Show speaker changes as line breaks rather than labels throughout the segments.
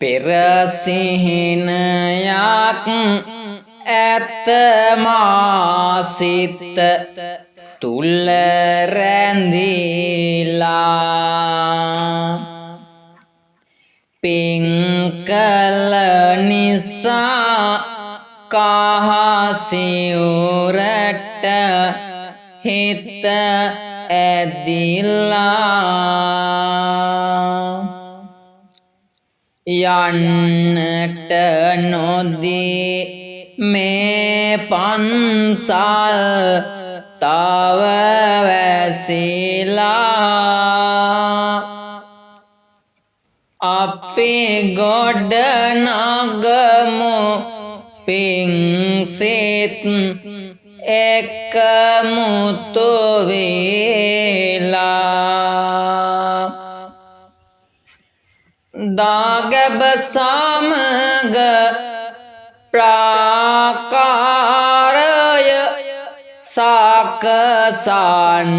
පෙරසිහිනයක් ඇත මා සිත තුල රැඳිලා පින් කළ නිසා කහසියුරට හිත ඇදිලා යන්නට නොදී මේ පන්සල් තව වැසිලා අපි ගොඩ නගමු පිංසිත එකමුතු වේලා දාගැබ සමග ප්‍රාකාරය සකසන්න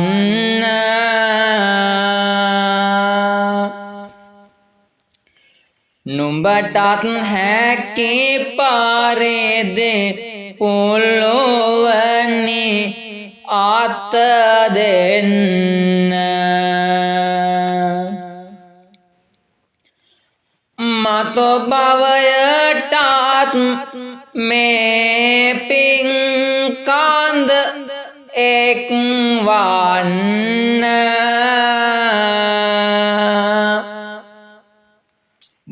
නුඹටත් හැකි පරිදි පුළුවනි අත දෙන්න මතු භවයටත් මේ පින් කන්ද එක්වන්න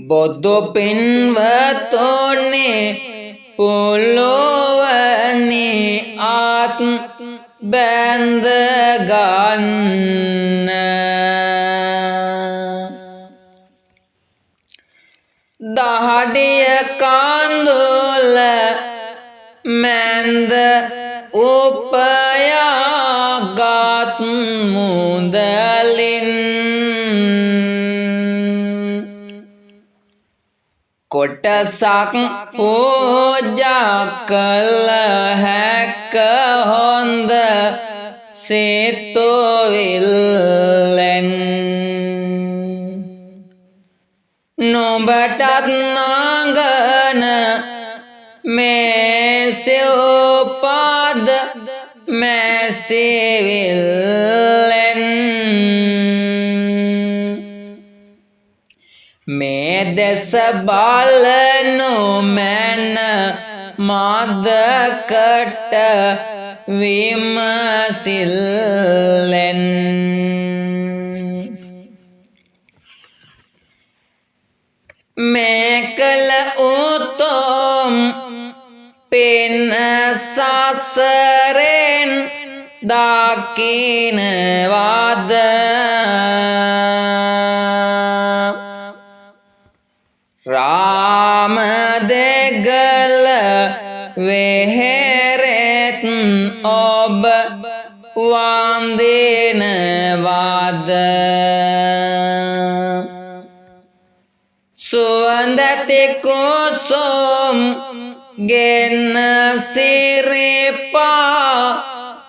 බොදු පින්වතුනි පුළුවනි අත් බැඳ ගන්න දහඩිය කඳුල මැන්ද උපයාගත් මුදලින් කොටසක් පූජා කළ හැක හොඳ සිතුවිල්ලෙන් නුඹටත් නගන මේ සිව්පද මැසිවිල්ලෙන් මේ දෙස බලනු මැන මදකට විමසිල්ලෙන් මේ කළ උතුම් පින් සසරෙන් දකින්නවද රාම දෙගල වෙහෙරෙත් ඔබ වන්දිනවද සුවඳති කුසුම් ගෙන සිරිපා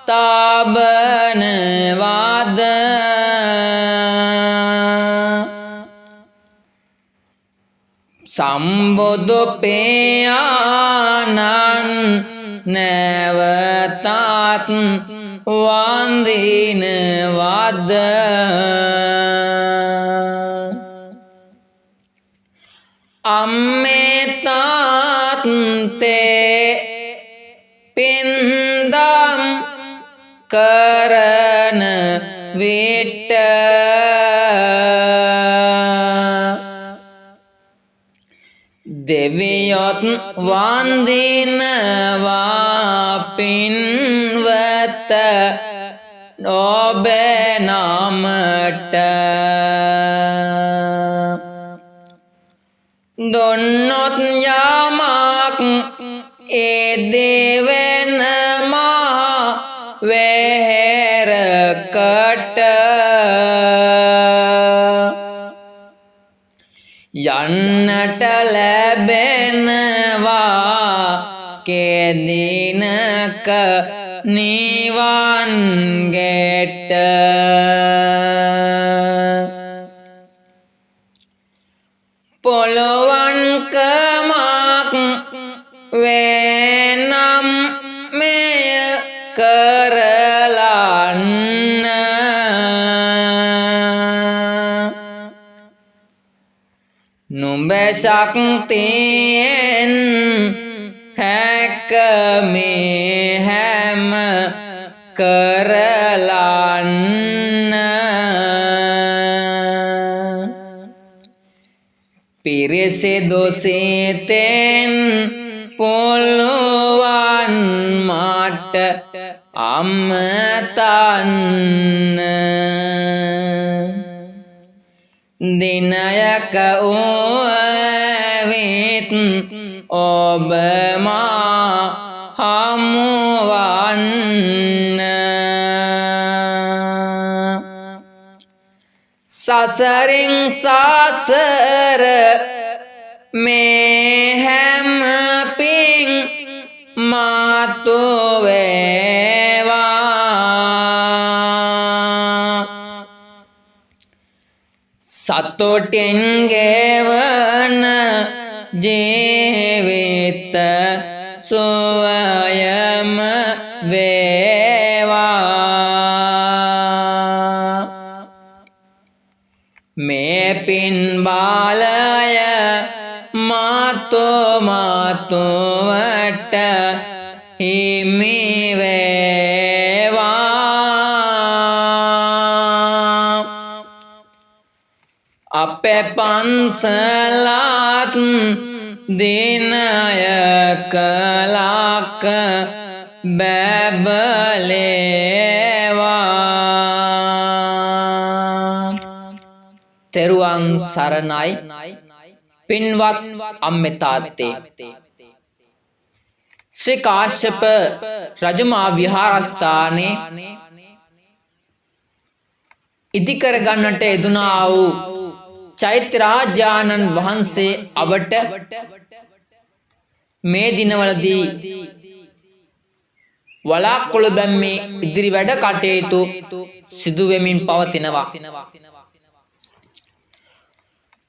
තබනවද සම්බුදු පියාණන් නැවතත් වන්දිනවද අම්මේ තාත්තේ පින්දම් කරන විට දෙවියොත් වන්දිනවා පින්වත ඔබේ නමට දුන්නොත් යමක් ඒ දෙවන මහා වෙහෙරකට යන්නට ලැබෙනවා කෙදිනක නිවන් ගෙට පොළොවන් බැශක්තියෙන් හැක මේ හැම කරලන්න පිරිසිදු සිතෙන් පුළුවන් මට අමතන්න දිනයක වූවිත් ඔබ මා හමුවන්න සසරින් සසර මේ හැම පින් මාතු වේවා සතුටින් ගෙවන ජීවිත සුවයම වේවා මේ පින් බාලය මාතුවට හිමි වේවා අපේ පන්සලත් දිනයක ලක බැබලේවා තෙරුවන් සරණයි පින්වත් අම්මේ තාත්තේ ශ්‍රී කාශ්‍යප රජමහා විහාරස්ථානයේ ඉදිකර ගන්නට යෙදුනා වූ චෛත්‍යරාජානන් වහන්සේ අවට මේ දිනවලදී වලාකුළු බැම්මේ ඉදිරි වැඩ කටයුතු සිදු වෙමින් පවතිනවා.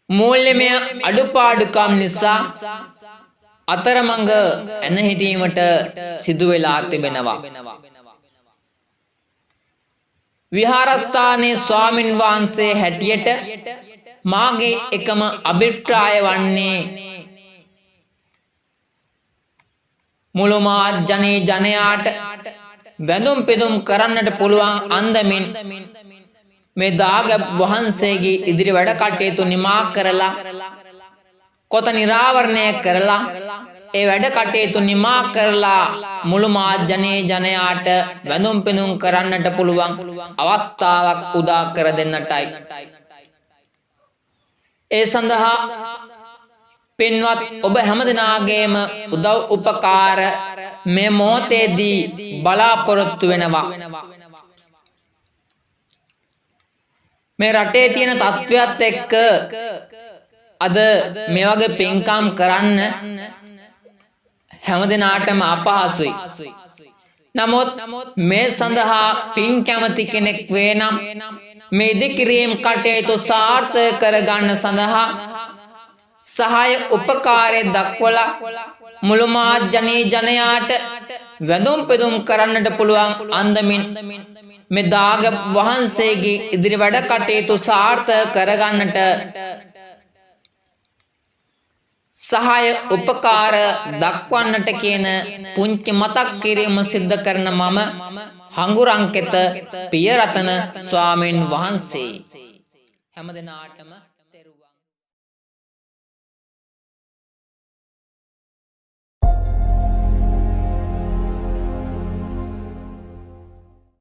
මූල්‍යමය අඩුපාඩුකම් නිසා අතරමඟ ඇන හිටීමට සිදු වෙලා තිබෙනවා. විහාරස්ථානයේ ස්වාමින් වහන්සේ හැටියට මාගේ එකම අභිප්‍රාය වන්නේ මුළු මාත් ජනයාට වැඳුම් පිදුම් කරන්නට පුළුවන් අන්දමින් මේ දාගැබ් වහන්සේගේ ඉදිරි වැඩ කටයුතු නිමා කරලා කොත නිරාවරණය කරලා ඒ වැඩ කටයුතු නිමා කරලා මුළු මාත් ජනයාට වැඳුම් පිදුම් කරන්නට පුළුවන් අවස්ථාවක් උදා කර දෙන්නටයි. ඒ සඳහා පින්වත් ඔබ හැමදෙනාගේම උදව් උපකාර මේ මොහොතේදී බලාපොරොත්තු වෙනවා. මේ රටේ තියෙන තත්ත්වයක් එක්ක අද මේ වගේ පින්කම් කරන්න හැමදෙනාටම අපහසුයි. නමුත් මේ සඳහා පින් කැමති කෙනෙක් වේ නම් මේ ඉදිකිරීම් කටයුතු සාර්ථක කරගන්න සඳහා සහාය උපකාරය දක්වලා මුළු මාත් ජනයාට වැඳුම් පිදුම් කරන්නට පුළුවන් අන්දමින් මේ දාගැබ් වහන්සේගේ ඉදිරි වැඩ කටයුතු සාර්ථක කරගන්නට සහාය උපකාර දක්වන්නට කියන පුංචි මතක් කිරීම සිද්ධ කරන මම හංගුරංකෙත පියරතන ස්වාමීන් වහන්සේ හැමදෙනාටම